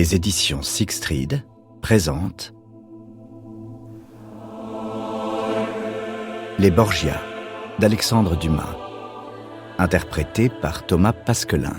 Les éditions Siegfried présentent Les Borgia d'Alexandre Dumas, interprété par Thomas Pasquelin.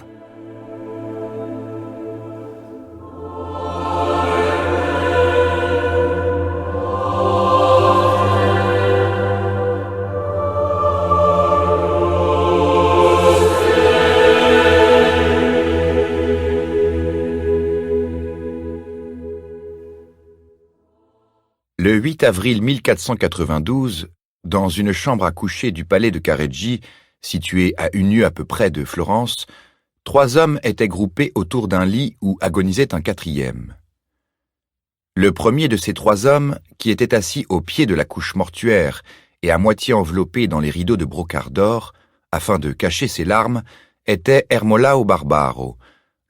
Le 8 avril 1492, dans une chambre à coucher du palais de Careggi, située à une lieue à peu près de Florence, 3 hommes étaient groupés autour d'un lit où agonisait un 4e. Le premier de ces 3 hommes, qui était assis au pied de la couche mortuaire et à moitié enveloppé dans les rideaux de brocart d'or, afin de cacher ses larmes, était Ermolao Barbaro,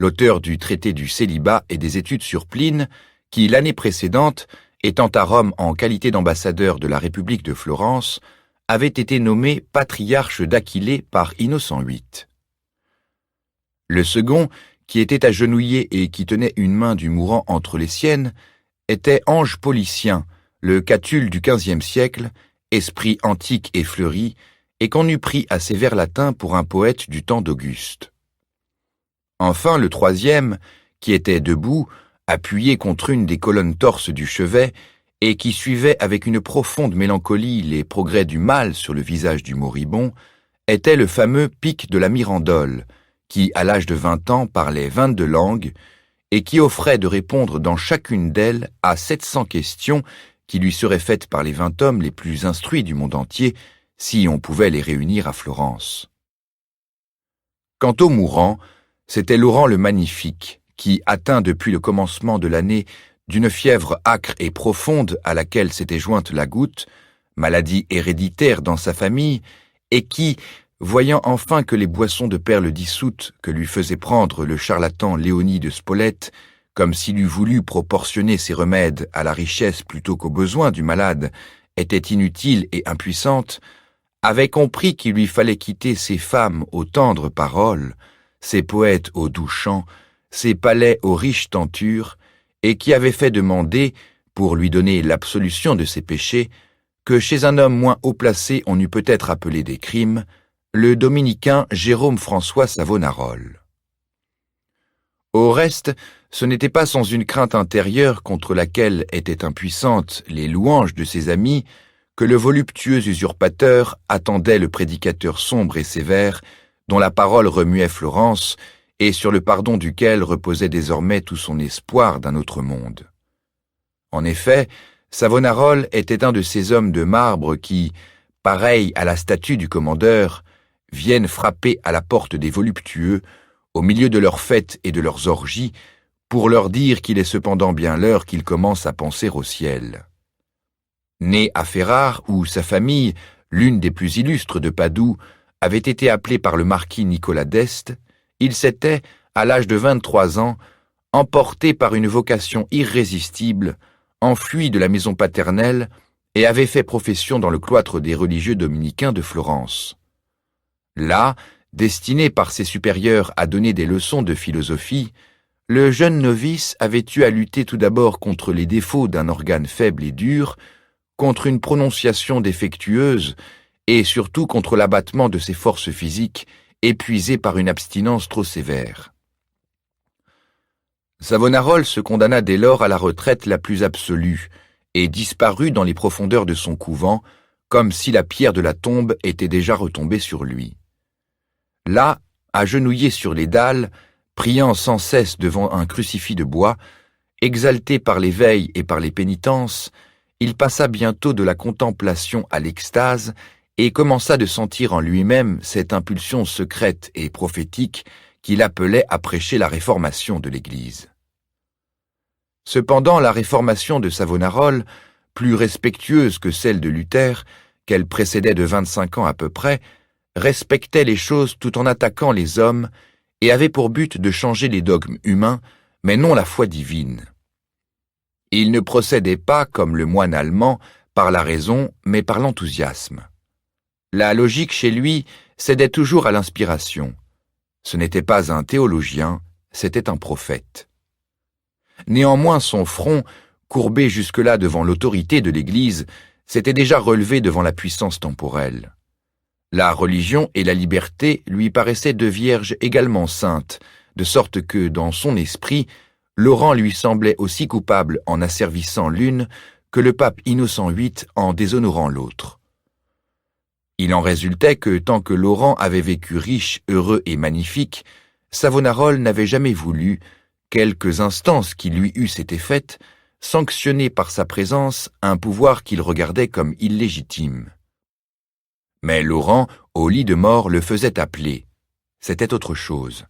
l'auteur du traité du célibat et des études sur Pline, qui, l'année précédente, étant à Rome en qualité d'ambassadeur de la République de Florence, avait été nommé patriarche d'Aquilée par Innocent VIII. Le second, qui était agenouillé et qui tenait une main du mourant entre les siennes, était Ange Policien, le Catulle du XVe siècle, esprit antique et fleuri, et qu'on eût pris à ses vers latins pour un poète du temps d'Auguste. Enfin, le 3e, qui était debout, appuyé contre une des colonnes torses du chevet, et qui suivait avec une profonde mélancolie les progrès du mal sur le visage du moribond, était le fameux Pic de la Mirandole, qui, à l'âge de 20 ans, parlait 22 langues, et qui offrait de répondre dans chacune d'elles à 700 questions qui lui seraient faites par les 20 hommes les plus instruits du monde entier, si on pouvait les réunir à Florence. Quant au mourant, c'était Laurent le Magnifique, qui, atteint depuis le commencement de l'année d'une fièvre âcre et profonde à laquelle s'était jointe la goutte, maladie héréditaire dans sa famille, et qui, voyant enfin que les boissons de perles dissoutes que lui faisait prendre le charlatan Léonie de Spolète, comme s'il eût voulu proportionner ses remèdes à la richesse plutôt qu'aux besoins du malade, étaient inutiles et impuissantes, avait compris qu'il lui fallait quitter ses femmes aux tendres paroles, ses poètes aux doux chants, ses palais aux riches tentures, et qui avait fait demander, pour lui donner l'absolution de ses péchés, que chez un homme moins haut placé on eût peut-être appelé des crimes, le dominicain Jérôme François Savonarole. Au reste, ce n'était pas sans une crainte intérieure contre laquelle étaient impuissantes les louanges de ses amis que le voluptueux usurpateur attendait le prédicateur sombre et sévère dont la parole remuait Florence et sur le pardon duquel reposait désormais tout son espoir d'un autre monde. En effet, Savonarole était un de ces hommes de marbre qui, pareil à la statue du commandeur, viennent frapper à la porte des voluptueux, au milieu de leurs fêtes et de leurs orgies, pour leur dire qu'il est cependant bien l'heure qu'ils commencent à penser au ciel. Né à Ferrare, où sa famille, l'une des plus illustres de Padoue, avait été appelé par le marquis Nicolas d'Este, il s'était, à l'âge de 23 ans, emporté par une vocation irrésistible, enfui de la maison paternelle et avait fait profession dans le cloître des religieux dominicains de Florence. Là, destiné par ses supérieurs à donner des leçons de philosophie, le jeune novice avait eu à lutter tout d'abord contre les défauts d'un organe faible et dur, contre une prononciation défectueuse, et surtout contre l'abattement de ses forces physiques, épuisées par une abstinence trop sévère. Savonarole se condamna dès lors à la retraite la plus absolue, et disparut dans les profondeurs de son couvent, comme si la pierre de la tombe était déjà retombée sur lui. Là, agenouillé sur les dalles, priant sans cesse devant un crucifix de bois, exalté par les veilles et par les pénitences, il passa bientôt de la contemplation à l'extase et commença de sentir en lui-même cette impulsion secrète et prophétique qui l'appelait à prêcher la réformation de l'Église. Cependant, la réformation de Savonarole, plus respectueuse que celle de Luther, qu'elle précédait de 25 ans à peu près, respectait les choses tout en attaquant les hommes et avait pour but de changer les dogmes humains, mais non la foi divine. Il ne procédait pas, comme le moine allemand, par la raison, mais par l'enthousiasme. La logique chez lui cédait toujours à l'inspiration. Ce n'était pas un théologien, c'était un prophète. Néanmoins, son front, courbé jusque-là devant l'autorité de l'Église, s'était déjà relevé devant la puissance temporelle. La religion et la liberté lui paraissaient deux vierges également saintes, de sorte que, dans son esprit, Laurent lui semblait aussi coupable en asservissant l'une que le pape Innocent VIII en déshonorant l'autre. Il en résultait que, tant que Laurent avait vécu riche, heureux et magnifique, Savonarola n'avait jamais voulu, quelques instances qui lui eussent été faites, sanctionner par sa présence un pouvoir qu'il regardait comme illégitime. Mais Laurent, au lit de mort, le faisait appeler. C'était autre chose.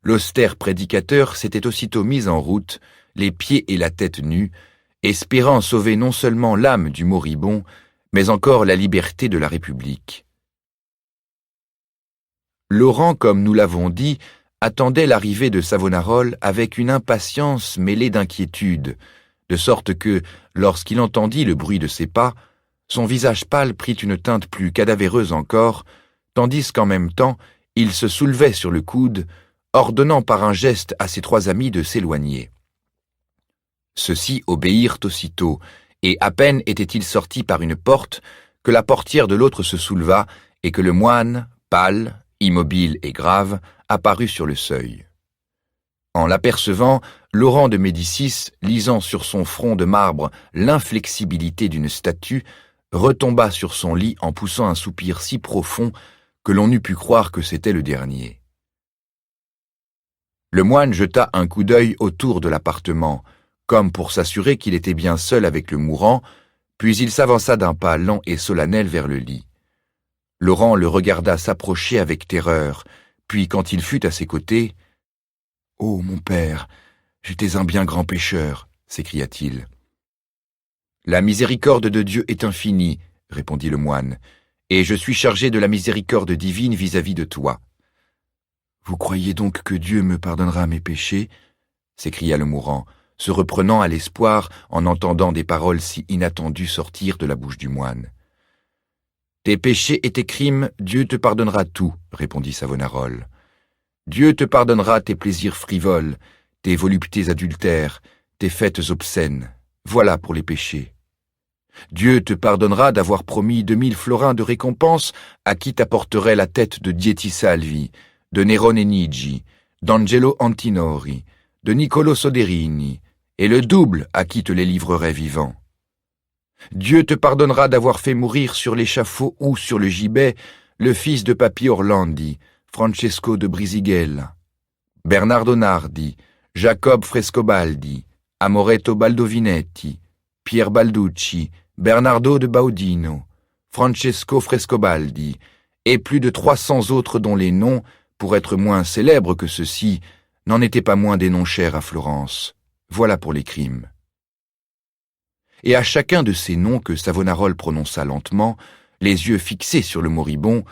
L'austère prédicateur s'était aussitôt mis en route, les pieds et la tête nus, espérant sauver non seulement l'âme du moribond, mais encore la liberté de la République. Laurent, comme nous l'avons dit, attendait l'arrivée de Savonarola avec une impatience mêlée d'inquiétude, de sorte que, lorsqu'il entendit le bruit de ses pas, son visage pâle prit une teinte plus cadavéreuse encore, tandis qu'en même temps, il se soulevait sur le coude, ordonnant par un geste à ses trois amis de s'éloigner. Ceux-ci obéirent aussitôt, et à peine était-il sorti par une porte que la portière de l'autre se souleva et que le moine, pâle, immobile et grave, apparut sur le seuil. En l'apercevant, Laurent de Médicis, lisant sur son front de marbre l'inflexibilité d'une statue, retomba sur son lit en poussant un soupir si profond que l'on eût pu croire que c'était le dernier. Le moine jeta un coup d'œil autour de l'appartement, comme pour s'assurer qu'il était bien seul avec le mourant, puis il s'avança d'un pas lent et solennel vers le lit. Laurent le regarda s'approcher avec terreur, puis quand il fut à ses côtés, « Oh, mon père, j'étais un bien grand pécheur », s'écria-t-il. « La miséricorde de Dieu est infinie, » répondit le moine, « et je suis chargé de la miséricorde divine vis-à-vis de toi. »« Vous croyez donc que Dieu me pardonnera mes péchés ?» s'écria le mourant, se reprenant à l'espoir en entendant des paroles si inattendues sortir de la bouche du moine. « Tes péchés et tes crimes, Dieu te pardonnera tout, » répondit Savonarola. « Dieu te pardonnera tes plaisirs frivoles, tes voluptés adultères, tes fêtes obscènes. Voilà pour les péchés. Dieu te pardonnera d'avoir promis 2000 florins de récompense à qui t'apporterait la tête de Dieti Salvi, de Nerone Nigi, d'Angelo Antinori, de Niccolo Soderini, et le double à qui te les livrerait vivant. Dieu te pardonnera d'avoir fait mourir sur l'échafaud ou sur le gibet le fils de Papi Orlandi, Francesco de Brisighella, Bernardo Nardi, Jacob Frescobaldi, Amoretto Baldovinetti, Pier Balducci, Bernardo de Baudino, Francesco Frescobaldi, et plus de 300 autres dont les noms, pour être moins célèbres que ceux-ci, n'en étaient pas moins des noms chers à Florence. Voilà pour les crimes. Et à chacun de ces noms que Savonarola prononça lentement, les yeux fixés sur le moribond,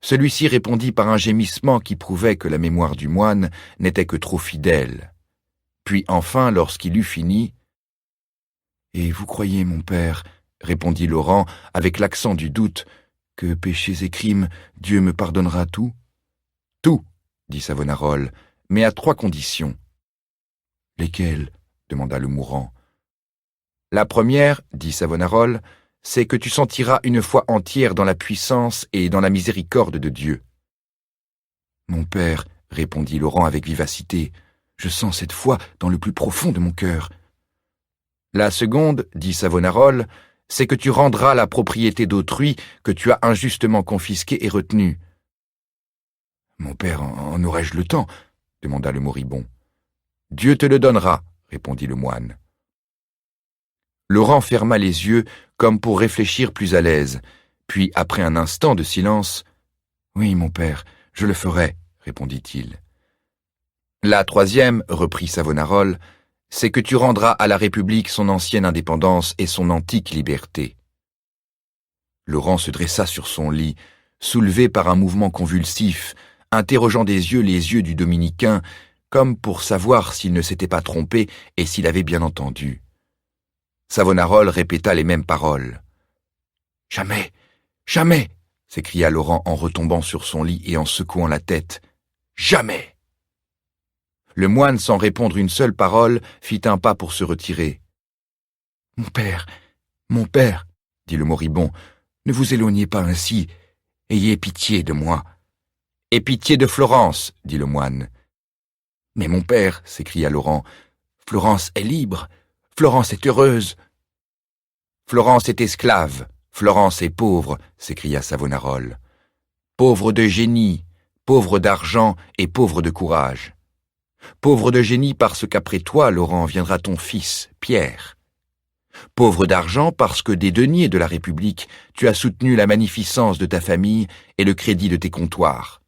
celui-ci répondit par un gémissement qui prouvait que la mémoire du moine n'était que trop fidèle. Puis enfin, lorsqu'il eut fini, « Et vous croyez, mon père, répondit Laurent avec l'accent du doute, que péchés et crimes, Dieu me pardonnera tout ?»« Tout, dit Savonarola, mais à 3 conditions. »« Lesquelles ?» demanda le mourant. « La première, dit Savonarola, c'est que tu sentiras une foi entière dans la puissance et dans la miséricorde de Dieu. »« Mon père, répondit Laurent avec vivacité, je sens cette foi dans le plus profond de mon cœur. »« La seconde, dit Savonarola, c'est que tu rendras la propriété d'autrui que tu as injustement confisquée et retenue. »« Mon père, en aurais-je le temps ?» demanda le moribond. « Dieu te le donnera, répondit le moine. Laurent ferma les yeux comme pour réfléchir plus à l'aise, puis après un instant de silence, « Oui, mon père, je le ferai, répondit-il. La troisième, reprit Savonarola, c'est que tu rendras à la République son ancienne indépendance et son antique liberté. Laurent se dressa sur son lit, soulevé par un mouvement convulsif, interrogeant des yeux les yeux du dominicain, comme pour savoir s'il ne s'était pas trompé et s'il avait bien entendu. Savonarola répéta les mêmes paroles. « Jamais, jamais !» s'écria Laurent en retombant sur son lit et en secouant la tête. « Jamais !» Le moine, sans répondre une seule parole, fit un pas pour se retirer. « Mon père, dit le moribond, ne vous éloignez pas ainsi. Ayez pitié de moi. »« Et pitié de Florence, dit le moine. »« Mais mon père, s'écria Laurent, Florence est libre, Florence est heureuse. »« Florence est esclave, Florence est pauvre, s'écria Savonarole. Pauvre de génie, pauvre d'argent et pauvre de courage. Pauvre de génie parce qu'après toi, Laurent, viendra ton fils, Pierre. Pauvre d'argent parce que des deniers de la République, tu as soutenu la magnificence de ta famille et le crédit de tes comptoirs.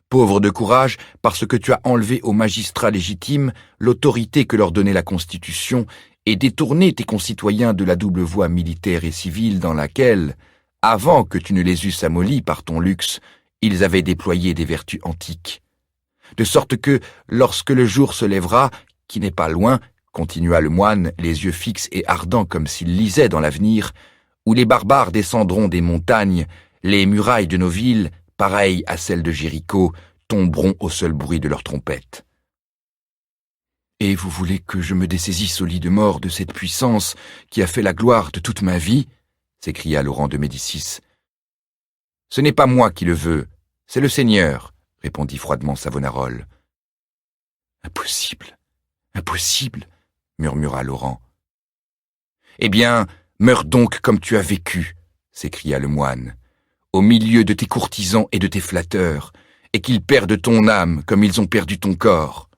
Pauvre de courage parce que tu as enlevé aux magistrats légitimes l'autorité que leur donnait la Constitution et détourné tes concitoyens de la double voie militaire et civile dans laquelle, avant que tu ne les eusses amollis par ton luxe, ils avaient déployé des vertus antiques. De sorte que, lorsque le jour se lèvera, qui n'est pas loin, continua le moine, les yeux fixes et ardents comme s'il lisait dans l'avenir, où les barbares descendront des montagnes, les murailles de nos villes, pareilles à celles de Jéricho, tomberont au seul bruit de leurs trompettes. Et vous voulez que je me dessaisisse au lit de mort de cette puissance qui a fait la gloire de toute ma vie ? S'écria Laurent de Médicis. Ce n'est pas moi qui le veux, c'est le Seigneur, répondit froidement Savonarole. Impossible, impossible, murmura Laurent. Eh bien, meurs donc comme tu as vécu, s'écria le moine, au milieu de tes courtisans et de tes flatteurs, et qu'ils perdent ton âme comme ils ont perdu ton corps.